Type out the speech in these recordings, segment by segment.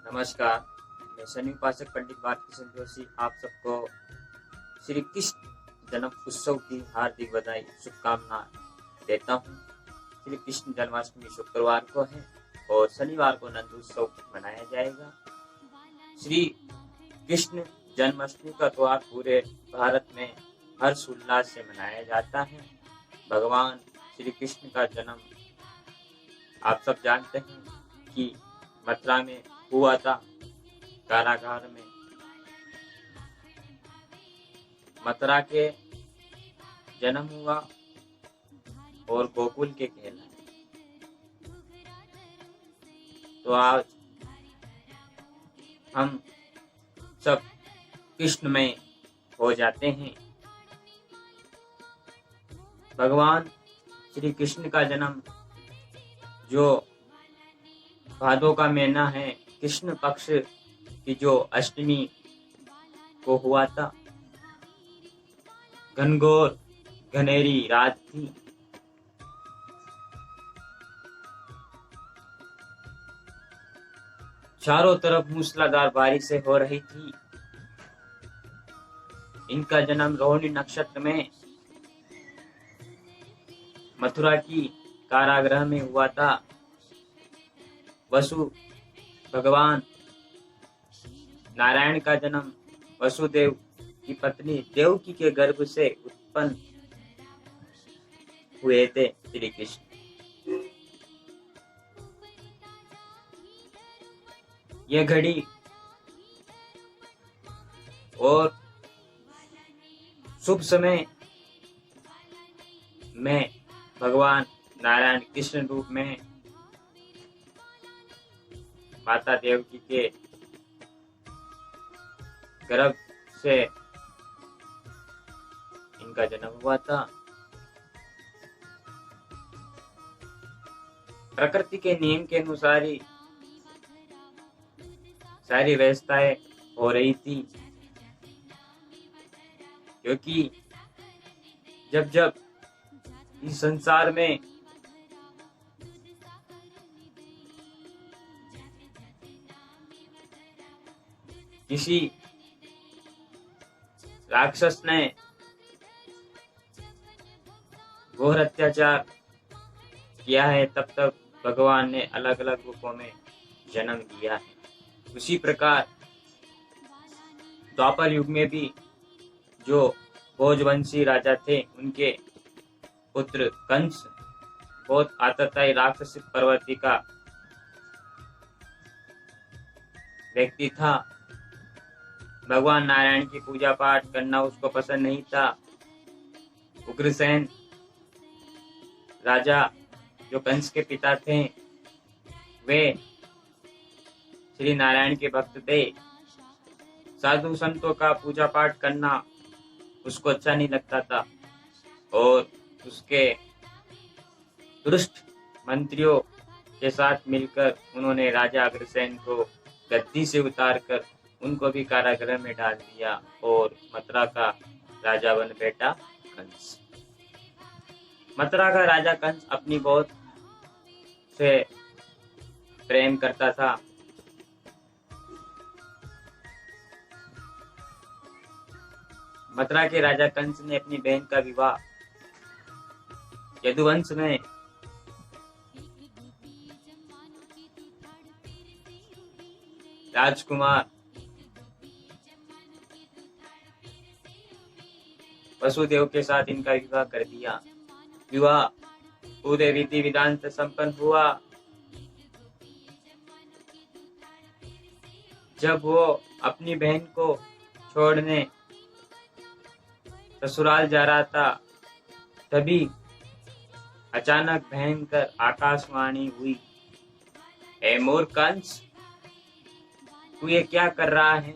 नमस्कार। मैं शनि उपासक पंडित भारतीय जोशी आप सबको श्री कृष्ण जन्म उत्सव की हार्दिक बधाई शुभकामनाएं देता हूँ। श्री कृष्ण जन्माष्टमी शुक्रवार को है और शनिवार को नंद उत्सव मनाया जाएगा। श्री कृष्ण जन्माष्टमी का त्योहार पूरे भारत में हर्ष उल्लास से मनाया जाता है। भगवान श्री कृष्ण का जन्म आप सब जानते हैं कि मथुरा में हुआ था, कारागार में। मथुरा के जन्म हुआ और गोकुल के कहलाए। तो आज हम सब कृष्णमय हो जाते हैं। भगवान श्री कृष्ण का जन्म जो भादों का महीना है, कृष्ण पक्ष की जो अष्टमी को हुआ था। घनघोर घनेरी रात थी। चारों तरफ मूसलाधार बारिश हो रही थी। इनका जन्म रोहिणी नक्षत्र में मथुरा की कारागृह में हुआ था। वसु भगवान नारायण का जन्म वसुदेव की पत्नी देवकी के गर्भ से उत्पन्न हुए थे श्री कृष्ण। यह घड़ी और शुभ समय में भगवान नारायण कृष्ण रूप में माता देवकी के गर्भ से इनका जन्म हुआ था। प्रकृति के नियम के अनुसार ही सारी व्यवस्थाएं हो रही थी, क्योंकि जब जब इस संसार में किसी राक्षस ने घोर अत्याचार किया है, तब तक भगवान ने अलग अलग रूपों में जन्म लिया है। उसी प्रकार द्वापर युग में भी जो भोजवंशी राजा थे, उनके पुत्र कंस बहुत आतताई राक्षस प्रवृत्ति का व्यक्ति था। भगवान नारायण की पूजा पाठ करना उसको पसंद नहीं था। उग्रसेन राजा जो कंस के पिता थे, वे श्री नारायण के भक्त थे। साधु संतों का पूजा पाठ करना उसको अच्छा नहीं लगता था और उसके दुष्ट मंत्रियों के साथ मिलकर उन्होंने राजा अग्रसेन को गद्दी से उतारकर उनको भी कारागृह में डाल दिया और मथुरा का राजा बन बैठा कंस। मथुरा का राजा कंस अपनी बहुत से प्रेम करता था। मथुरा के राजा कंस ने अपनी बहन का विवाह यदुवंश में राजकुमार वसुदेव के साथ इनका विवाह कर दिया। विवाह पूरे विधि विधान से संपन्न हुआ। जब वो अपनी बहन को छोड़ने ससुराल जा रहा था, तभी अचानक भयंकर आकाशवाणी हुई, ए मूर्ख कंस, तू ये क्या कर रहा है?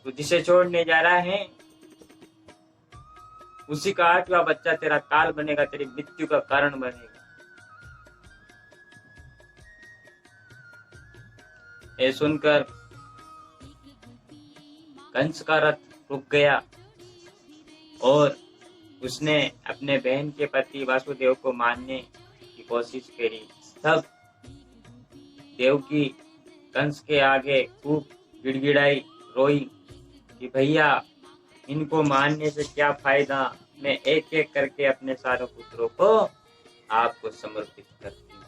तू जिसे छोड़ने जा रहा है उसी का 8वां बच्चा तेरा काल बनेगा, तेरी मृत्यु का कारण बनेगा। ये सुनकर कंस का रथ रुक गया और उसने अपने बहन के पति वासुदेव को मारने की कोशिश करी। तब देवकी कंस के आगे खूब गिड़गिड़ाई, रोई कि भैया इनको मारने से क्या फायदा, मैं एक एक करके अपने सारों पुत्रों को आपको समर्पित करती हूँ।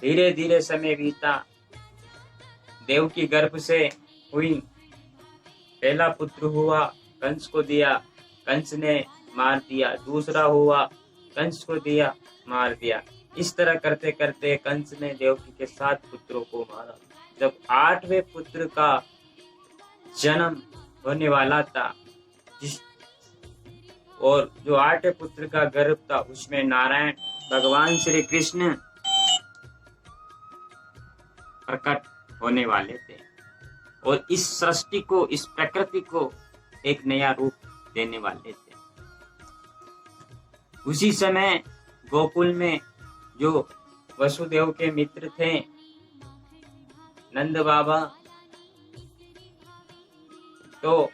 धीरे धीरे समय बीता, देव की गर्भ से हुई, पहला पुत्र हुआ, कंस को दिया, कंस ने मार दिया, दूसरा हुआ, कंस को दिया, मार दिया। इस तरह करते करते कंस ने देवकी के 7 पुत्रों को मारा। जब 8वें पुत्र का जन्म होने वाला था, और जो 8वें पुत्र का गर्भ था उसमें नारायण भगवान श्री कृष्ण प्रकट होने वाले थे और इस सृष्टि को, इस प्रकृति को एक नया रूप देने वाले थे। उसी समय गोकुल में जो वसुदेव के मित्र थे, नंद बाबा, तो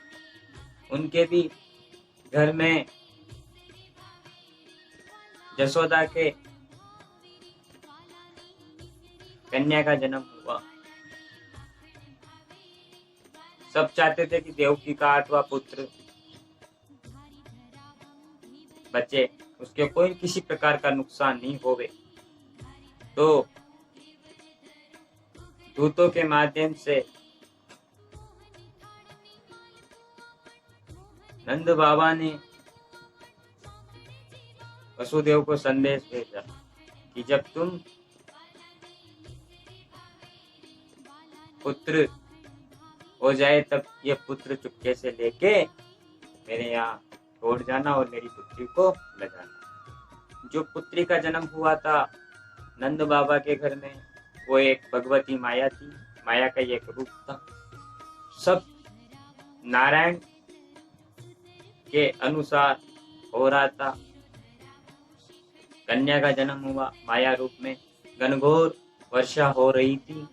उनके भी घर में जसोदा के कन्या का जन्म हुआ। सब चाहते थे कि देवकी का 8वां पुत्र बचे, उसके कोई किसी प्रकार का नुकसान नहीं होवे। तो दूतों के माध्यम से नंद बाबा ने वसुदेव को संदेश भेजा कि जब तुम पुत्र हो जाए तब ये पुत्र चुपके से लेके मेरे यहाँ छोड़ जाना और मेरी पुत्री को ले जाना। जो पुत्री का जन्म हुआ था नंद बाबा के घर में, वो एक भगवती माया थी, माया का एक रूप था। सब नारायण के अनुसार हो रहा था। कन्या का जन्म हुआ माया रूप में, घनघोर वर्षा हो रही थी,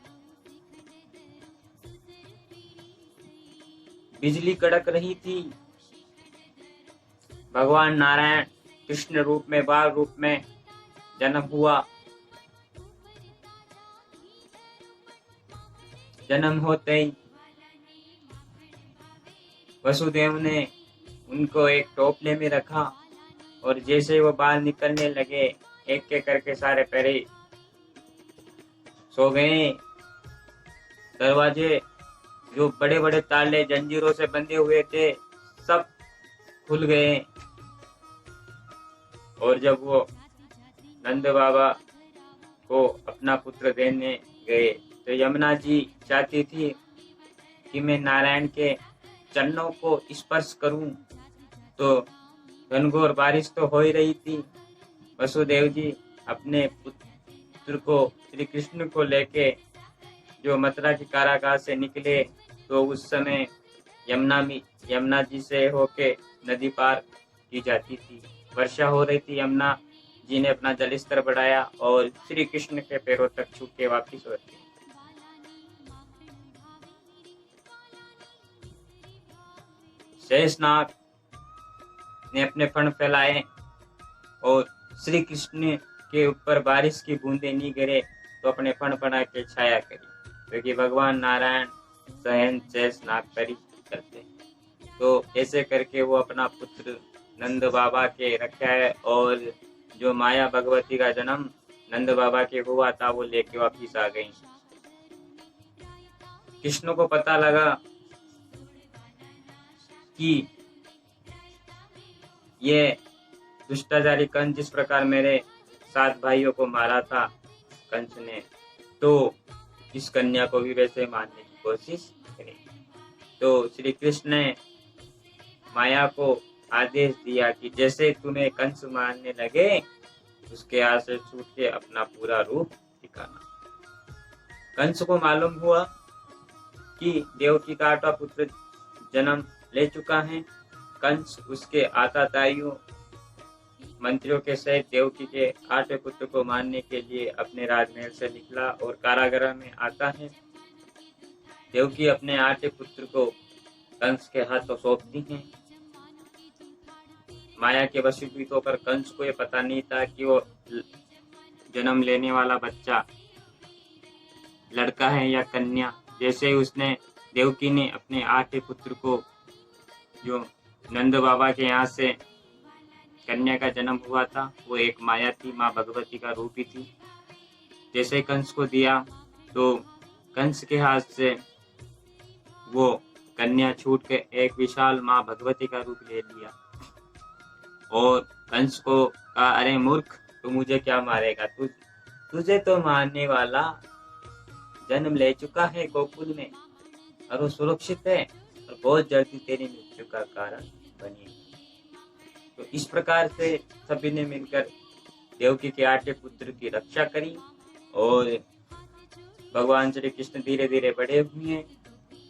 बिजली कड़क रही थी। भगवान नारायण कृष्ण रूप में, बाल रूप में जन्म हुआ। जन्म होते ही वसुदेव ने उनको एक टोपले में रखा और जैसे वो बाल निकलने लगे, एक एक करके सारे पैरे सो गए। दरवाजे जो बड़े बड़े ताले जंजीरों से बंधे हुए थे सब खुल गए। और जब वो नंद बाबा को अपना पुत्र देने गए तो यमुना जी चाहती थी कि मैं नारायण के चरणों को स्पर्श करूं, तो घनघोर बारिश तो हो ही रही थी। वसुदेव जी अपने पुत्र को, श्री कृष्ण को लेके जो मथुरा की कारागार से निकले, तो उस समय यमुना जी से होके नदी पार की जाती थी। वर्षा हो रही थी, यमुना जी ने अपना जल स्तर बढ़ाया और श्री कृष्ण के पैरों तक छू के वापिस हो गई। शेषनाग ने अपने फण फैलाए और श्री कृष्ण के ऊपर बारिश की बूंदें नहीं गिरे तो अपने फण फैला के छाया करी, क्योंकि भगवान नारायण सहन शेषनाग पर ही करते। तो ऐसे करके वो अपना पुत्र नंद बाबा के रखा है और जो माया भगवती का जन्म नंद बाबा के हुआ था वो लेके वापिस आ गई। कृष्ण को पता लगा कि ये दुष्टाचारी कंस जिस प्रकार मेरे 7 भाइयों को मारा था कंस ने, तो इस कन्या को भी वैसे मारने की कोशिश करें। तो श्री कृष्ण ने माया को आदेश दिया कि जैसे तुम्हें कंस मारने लगे उसके हाथ से छूट के अपना पूरा रूप दिखाना। कंस को मालूम हुआ कि देवकी का 8वां पुत्र जन्म ले चुका है। कंस उसके आताताइयों मंत्रियों के सहित देवकी के 8वें पुत्र को मारने के लिए अपने राजमहल से निकला और कारागृह में आता है। देवकी अपने 8वें पुत्र को कंस के हाथों सौंपती हैं। माया के वशीभूत होकर कंस को ये पता नहीं था कि वो जन्म लेने वाला बच्चा लड़का है या कन्या, जैसे उसने देवकी ने अपने 8 पुत्र को, जो नंद बाबा के यहाँ से कन्या का जन्म हुआ था, वो एक माया थी, माँ भगवती का रूप ही थी। जैसे कंस को दिया तो कंस के हाथ से वो कन्या छूट के एक विशाल माँ भगवती का रूप ले लिया। और कंस को कहा, अरे मूर्ख, तू मुझे क्या मारेगा? तुझे तो मारने वाला जन्म ले चुका है गोकुल में और वो सुरक्षित है और बहुत जल्दी तेरी मृत्यु का कारण बनेगा। तो इस प्रकार से सभी ने मिलकर देवकी के 8 पुत्र की रक्षा करी और भगवान श्री कृष्ण धीरे धीरे बड़े हुए।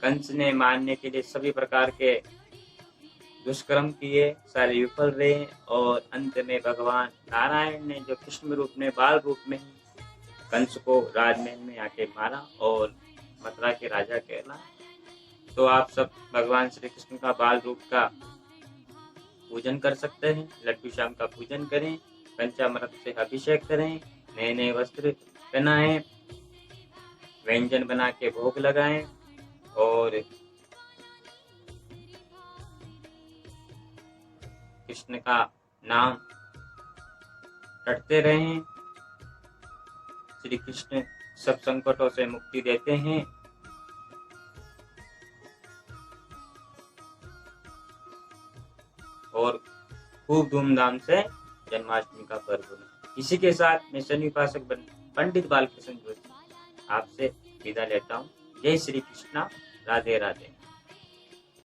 कंस ने मारने के लिए सभी प्रकार के दुष्कर्म किए, सारे विफल रहे और अंत में भगवान नारायण ने जो कृष्ण रूप में, बाल रूप में ही कंस को राजमहल में आके मारा और मथुरा के राजा कहला। तो आप सब भगवान श्री कृष्ण का बाल रूप का पूजन कर सकते हैं, लड्डू श्याम का पूजन करें, पंचामृत से अभिषेक करें, नए नए वस्त्र पहनाएं, व्यंजन बना के भोग लगाएं और कृष्ण का नाम रटते रहें। श्री कृष्ण सब संकटों से मुक्ति देते हैं। और खूब धूमधाम से जन्माष्टमी का पर्व है। इसी के साथ मैं शनि उपासक पंडित बालकृष्ण जोशी आपसे विदा लेता हूँ। जय श्री कृष्णा, राधे राधे।